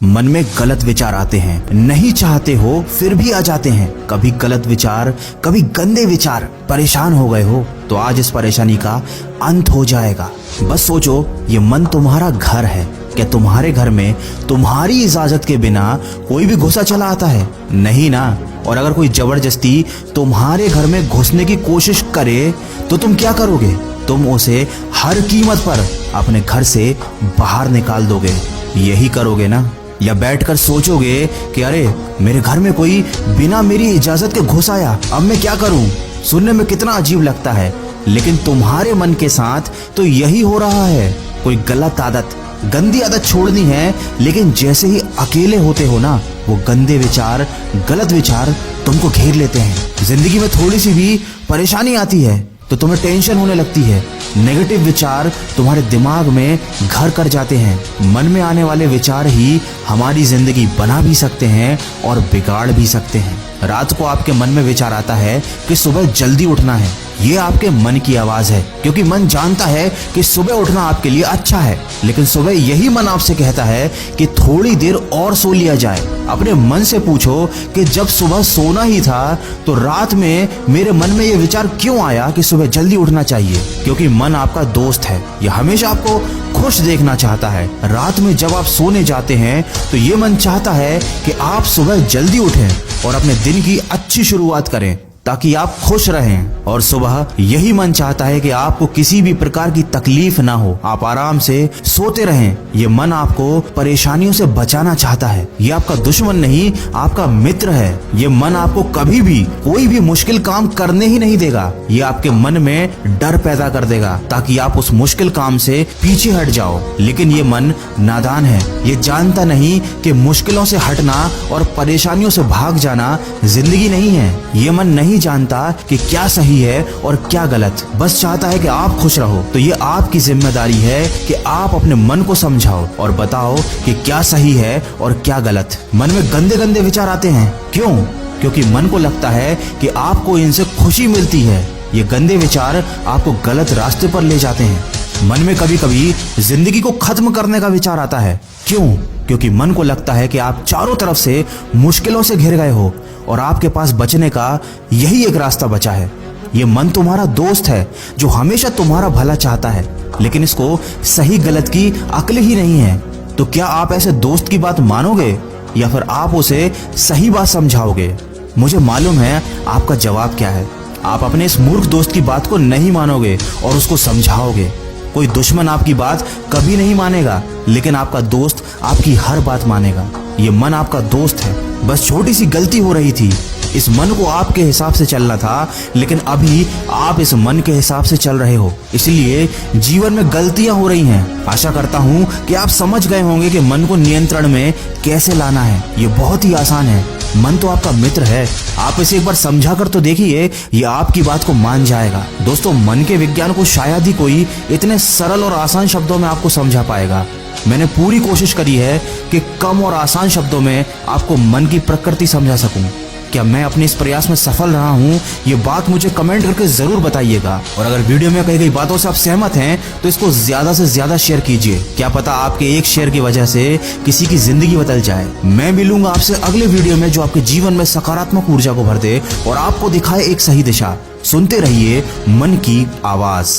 मन में गलत विचार आते हैं, नहीं चाहते हो फिर भी आ जाते हैं। कभी गलत विचार, कभी गंदे विचार। परेशान हो गए हो तो आज इस परेशानी का अंत हो जाएगा। बस सोचो, ये मन तुम्हारा घर है। क्या तुम्हारे घर में तुम्हारी इजाजत के बिना कोई भी घुसा चला आता है? नहीं ना। और अगर कोई जबरदस्ती तुम्हारे घर में घुसने की कोशिश करे तो तुम क्या करोगे? तुम उसे हर कीमत पर अपने घर से बाहर निकाल दोगे। यही करोगे ना? या बैठकर सोचोगे कि अरे मेरे घर में कोई बिना मेरी इजाजत के घुस आया, अब मैं क्या करूं? सुनने में कितना अजीब लगता है, लेकिन तुम्हारे मन के साथ तो यही हो रहा है। कोई गलत आदत, गंदी आदत छोड़नी है, लेकिन जैसे ही अकेले होते हो ना, वो गंदे विचार, गलत विचार तुमको घेर लेते हैं। जिंदगी में थोड़ी सी भी परेशानी आती है तो तुम्हें टेंशन होने लगती है। नेगेटिव विचार तुम्हारे दिमाग में घर कर जाते हैं। मन में आने वाले विचार ही हमारी जिंदगी बना भी सकते हैं और बिगाड़ भी सकते हैं। रात को आपके मन में विचार आता है कि सुबह जल्दी उठना है। ये आपके मन की आवाज है, क्योंकि मन जानता है कि सुबह उठना आपके लिए अच्छा है, लेकिन सुबह यही मन आपसे कहता है कि थोड़ी देर और सो लिया जाए। अपने मन से पूछो कि जब सुबह सोना ही था तो रात में मेरे मन में ये विचार क्यों आया कि सुबह जल्दी उठना चाहिए? क्योंकि मन आपका दोस्त है, यह हमेशा आपको खुश देखना चाहता है। रात में जब आप सोने जाते हैं तो ये मन चाहता है कि आप सुबह जल्दी उठें और अपने दिन की अच्छी शुरुआत करें, ताकि आप खुश रहें। और सुबह यही मन चाहता है कि आपको किसी भी प्रकार की तकलीफ ना हो, आप आराम से सोते रहें। ये मन आपको परेशानियों से बचाना चाहता है। ये आपका दुश्मन नहीं, आपका मित्र है। ये मन आपको कभी भी कोई भी मुश्किल काम करने ही नहीं देगा। ये आपके मन में डर पैदा कर देगा ताकि आप उस मुश्किल काम से पीछे हट जाओ। लेकिन ये मन नादान है, ये जानता नहीं कि मुश्किलों से हटना और परेशानियों से भाग जाना जिंदगी नहीं है। ये मन नहीं जानता कि क्या सही है और क्या गलत, बस चाहता है कि आप खुश रहो। तो ये आपकी जिम्मेदारी है कि आप अपने मन को समझाओ और बताओ कि क्या सही है और क्या गलत। मन में गंदे गंदे विचार आते हैं, क्यों? क्योंकि मन को लगता है कि आपको इनसे खुशी मिलती है। ये गंदे विचार आपको गलत रास्ते पर ले जाते हैं। मन में कभी कभी जिंदगी को खत्म करने का विचार आता है, क्यों? क्योंकि मन को लगता है कि आप चारों तरफ से मुश्किलों से घिर गए हो और आपके पास बचने का यही एक रास्ता बचा है। ये मन तुम्हारा दोस्त है जो हमेशा तुम्हारा भला चाहता है, लेकिन इसको सही गलत की अक्ल ही नहीं है। तो क्या आप ऐसे दोस्त की बात मानोगे या फिर आप उसे सही बात समझाओगे? मुझे मालूम है आपका जवाब क्या है। आप अपने इस मूर्ख दोस्त की बात को नहीं मानोगे और उसको समझाओगे। कोई दुश्मन आपकी बात कभी नहीं मानेगा, लेकिन आपका दोस्त आपकी हर बात मानेगा। ये मन आपका दोस्त है, बस छोटी सी गलती हो रही थी। इस मन को आपके हिसाब से चलना था, लेकिन अभी आप इस मन के हिसाब से चल रहे हो, इसलिए जीवन में गलतियां हो रही हैं। आशा करता हूं कि आप समझ गए होंगे कि मन को नियंत्रण में कैसे लाना है। ये बहुत ही आसान है। मन तो आपका मित्र है, आप इसे एक बार समझा कर तो देखिए, ये आपकी बात को मान जाएगा। दोस्तों, मन के विज्ञान को शायद ही कोई इतने सरल और आसान शब्दों में आपको समझा पाएगा। मैंने पूरी कोशिश करी है कि कम और आसान शब्दों में आपको मन की प्रकृति समझा सकूं। क्या मैं अपने इस प्रयास में सफल रहा हूं? ये बात मुझे कमेंट करके जरूर बताइएगा। और अगर वीडियो में कही गई बातों से आप सहमत हैं तो इसको ज्यादा से ज्यादा शेयर कीजिए। क्या पता आपके एक शेयर की वजह से किसी की जिंदगी बदल जाए। मैं मिलूंगा आपसे अगले वीडियो में जो आपके जीवन में सकारात्मक ऊर्जा को भर दे और आपको दिखाए एक सही दिशा। सुनते रहिए मन की आवाज।